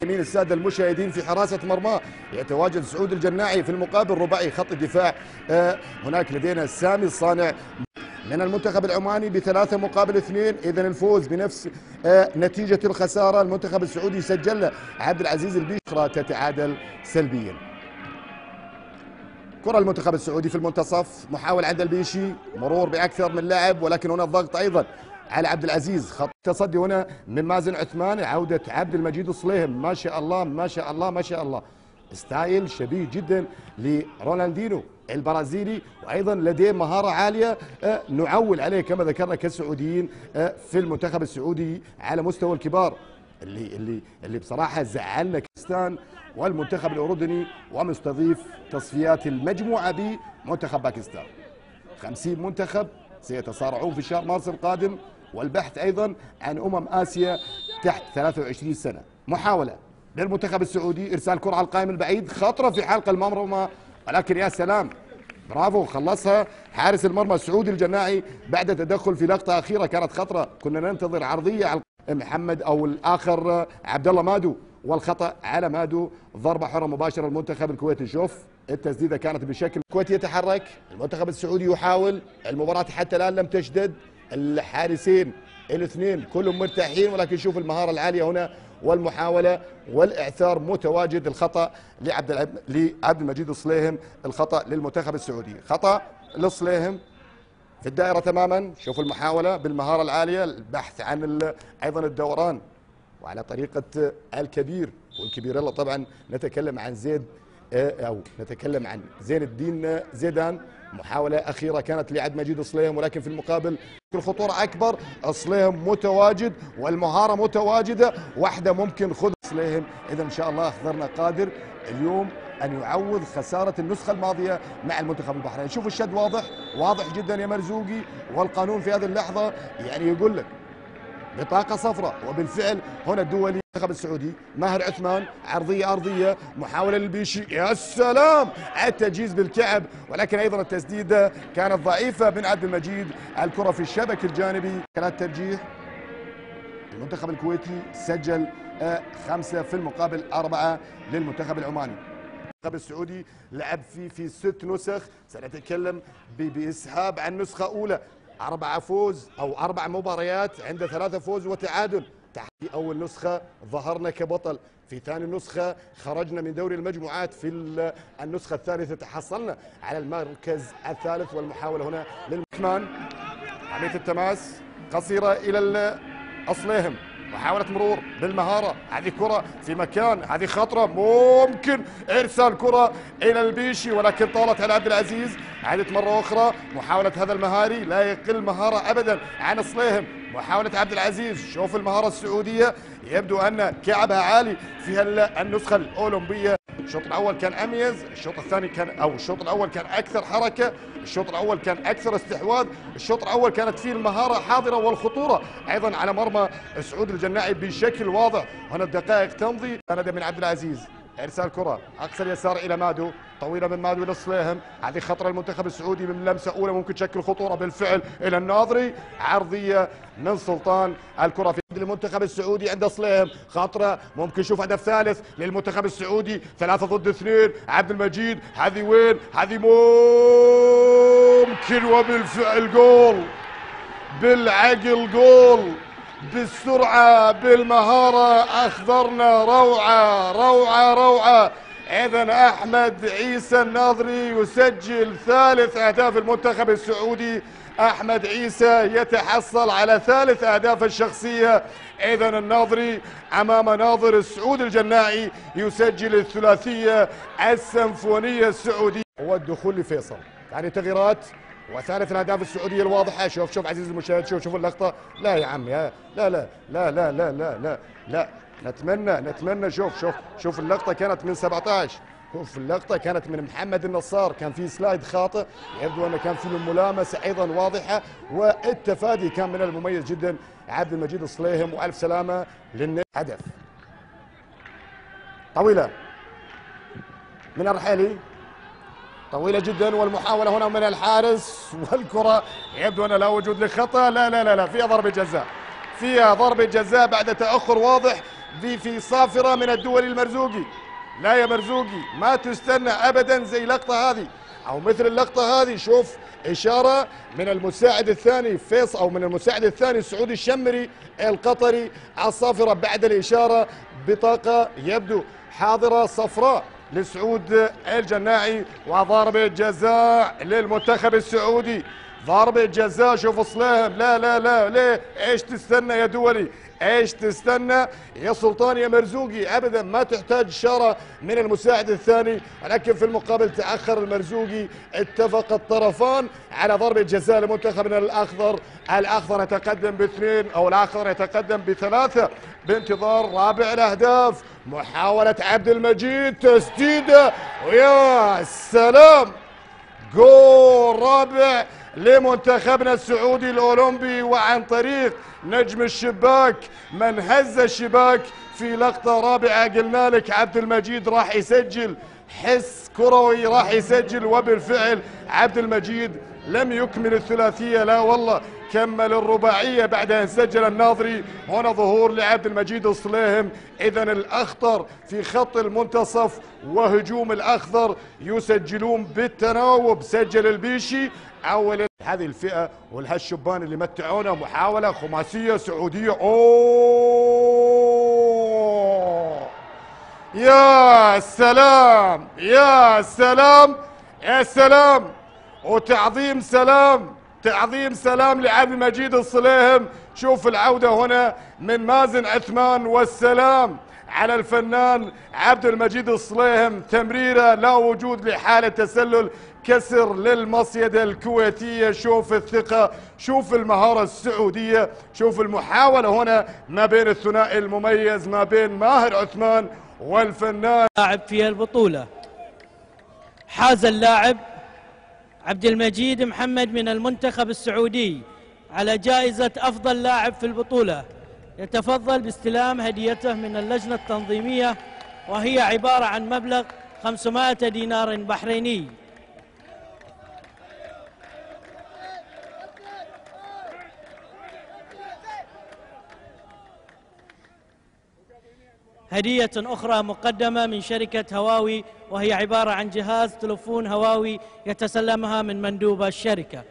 يمين الساده المشاهدين في حراسه مرماه يتواجد سعود الجناعي، في المقابل رباعي خط الدفاع هناك لدينا سامي الصانع من المنتخب العماني ب3 مقابل 2. اذا الفوز بنفس نتيجه الخساره المنتخب السعودي سجل عبد العزيز البيشرة تتعادل سلبيا. كرة المنتخب السعودي في المنتصف، محاول عند البيشي، مرور باكثر من لاعب، ولكن هنا الضغط ايضا على عبد العزيز. خط تصدي هنا من مازن عثمان، عودة عبد المجيد الصليهم، ما شاء الله ما شاء الله ما شاء الله، ستايل شبيه جدا لرونالدينو البرازيلي، وايضا لديه مهاره عاليه نعول عليه كما ذكرنا كسعوديين في المنتخب السعودي على مستوى الكبار، اللي بصراحه زعلنا باكستان والمنتخب الاردني ومستضيف تصفيات المجموعه بمنتخب باكستان. 50 منتخب سيتصارعون في شهر مارس القادم، والبحث ايضا عن اسيا تحت 23 سنه. محاوله للمنتخب السعودي، ارسال كره على القائم البعيد، خطره في حلق المرمى، ولكن يا سلام برافو خلصها حارس المرمى سعود الجناعي بعد تدخل في لقطه اخيره كانت خطره، كنا ننتظر عرضيه على محمد او الاخر عبد الله مادو، والخطا على مادو، ضربه حره مباشره للمنتخب الكويتي. شوف التسديده كانت بشكل الكويت يتحرك، المنتخب السعودي يحاول، المباراه حتى الان لم تشتد، الحارسين الاثنين كلهم مرتاحين، ولكن شوف المهاره العاليه هنا والمحاوله والاعثار متواجد. الخطا لعبد المجيد الصليهم، الخطا للمنتخب السعودي، خطا للصليهم في الدائره تماما. شوف المحاوله بالمهاره العاليه، البحث عن ايضا الدوران وعلى طريقه الكبير، والكبير يلا طبعا نتكلم عن نتكلم عن زين الدين زيدان. محاولة أخيرة كانت لعبد مجيد الصليهم، ولكن في المقابل الخطورة أكبر، الصليهم متواجد والمهارة متواجدة، واحدة ممكن خذ الصليهم. إذا إن شاء الله أخضرنا قادر اليوم أن يعوض خسارة النسخة الماضية مع المنتخب البحريني. شوف الشد واضح جدا يا مرزوقي، والقانون في هذه اللحظة يعني يقول لك بطاقة صفراء، وبالفعل هنا الدولي المنتخب السعودي ماهر عثمان، عرضية أرضية، محاولة للبيشي، يا سلام التجهيز بالكعب، ولكن أيضا التسديدة كانت ضعيفة من عبد المجيد، الكرة في الشبك الجانبي. كانت ترجيح المنتخب الكويتي سجل 5 في المقابل 4 للمنتخب العماني. المنتخب السعودي لعب في 6 نسخ، سنتكلم بإسهاب عن نسخة أولى، 4 فوز أو 4 مباريات عند 3 فوز وتعادل. في أول نسخة ظهرنا كبطل، في ثاني نسخة خرجنا من دوري المجموعات، في النسخة الثالثة تحصلنا على المركز الثالث. والمحاولة هنا للمثمان، عملية التماس قصيرة إلى الصليهم، محاولة مرور بالمهارة، هذه كرة في مكان، هذه خطرة، ممكن إرسال كرة إلى البيشي، ولكن طالت على عبد العزيز. عادت مرة أخرى محاولة هذا المهاري، لا يقل مهارة أبدا عن الصليهم، محاولة عبد العزيز. شوف المهارة السعودية، يبدو أن كعبها عالي في النسخة الأولمبية. الشوط الأول كان أميز، الشوط الثاني الشوط الأول كان أكثر حركة، الشوط الأول كان أكثر استحواذ، الشوط الأول كانت فيه المهارة حاضرة والخطورة أيضا على مرمى سعود الجناعي بشكل واضح. هنا الدقائق تمضي، سند من عبد العزيز، إرسال كرة أقصى اليسار إلى مادو، طويلة من مادو إلى الصليهم، هذه خطرة المنتخب السعودي من لمسة أولى ممكن تشكل خطورة بالفعل إلى الناظري، عرضية من سلطان، الكرة في المنتخب السعودي عند صليهم، خطرة ممكن نشوف هدف ثالث للمنتخب السعودي، 3 ضد 2، عبد المجيد، هذه وين؟ هذه ممكن، وبالفعل جول، بالعقل جول، بالسرعة بالمهارة، أخضرنا روعة روعة روعة. إذن أحمد عيسى الناظري يسجل 3 أهداف المنتخب السعودي، أحمد عيسى يتحصل على 3 أهداف الشخصية. إذن الناظري أمام ناظر سعود الجناعي يسجل الثلاثية السمفونية السعودية. هو الدخول لفيصل، يعني تغييرات وثالث الاهداف السعوديه الواضحه. شوف عزيزي المشاهد، شوف اللقطه، لا يا عم لا لا لا لا لا لا لا لا, لا. نتمنى شوف اللقطه كانت من 17، شوف اللقطه كانت من محمد النصار، كان في سلايد خاطئ، يبدو انه كان في ملامسه ايضا واضحه، والتفادي كان من المميز جدا عبد المجيد الصليهم، والف سلامه هدف طويله من الرحيلي، طويلة جدا، والمحاولة هنا من الحارس، والكرة يبدو أن لا وجود لخطأ، لا لا لا لا، فيها ضربة جزاء، فيها ضربة جزاء بعد تأخر واضح في صافرة من الدول المرزوقي. لا يا مرزوقي ما تستنى أبدا زي اللقطة هذه أو مثل اللقطة هذه. شوف إشارة من المساعد الثاني فيصل أو من المساعد الثاني سعود الشمري القطري على الصافرة بعد الإشارة بطاقة يبدو حاضرة صفراء لسعود الجناعي، وضربة جزاء للمنتخب السعودي. ضربة جزاء. شوف صليهم. لا لا لا ليه؟ ايش تستنى يا دولي؟ ايش تستنى يا سلطان يا مرزوقي؟ ابدا ما تحتاج اشاره من المساعد الثاني، ولكن في المقابل تاخر المرزوقي. اتفق الطرفان على ضربه جزاء لمنتخبنا الاخضر. الاخضر يتقدم باثنين او الاخضر يتقدم بثلاثه بانتظار رابع الاهداف. محاوله عبد المجيد، تسديده، ويا سلام، جول رابع لمنتخبنا السعودي الأولمبي، وعن طريق نجم الشباك من هز الشباك في لقطة رابعة. قلنا لك عبد المجيد راح يسجل، حس كروي راح يسجل، وبالفعل عبد المجيد لم يكمل الثلاثية، لا والله كمل الرباعية بعد أن سجل الناظري. هنا ظهور لعبد المجيد الصليهم. إذا الأخضر في خط المنتصف وهجوم الأخضر يسجلون بالتناوب. سجل البيشي أول هذه الفئة والهالشبان اللي متعونا. محاولة خماسية سعودية. أوه يا سلام يا سلام يا سلام، وتعظيم سلام، تعظيم سلام لعبد المجيد الصليهم. شوف العودة هنا من مازن عثمان، والسلام على الفنان عبد المجيد الصليهم. تمريرة لا وجود لحالة تسلل، كسر للمصيدة الكويتية. شوف الثقة، شوف المهارة السعودية، شوف المحاولة هنا ما بين الثنائي المميز ما بين ماهر عثمان والفنان. لاعب في البطولة حاز اللاعب عبد المجيد محمد من المنتخب السعودي على جائزة أفضل لاعب في البطولة. يتفضل باستلام هديته من اللجنة التنظيمية، وهي عبارة عن مبلغ 500 دينار بحريني. هدية أخرى مقدمة من شركة هواوي، وهي عبارة عن جهاز تلفون هواوي يتسلمها من مندوب الشركة.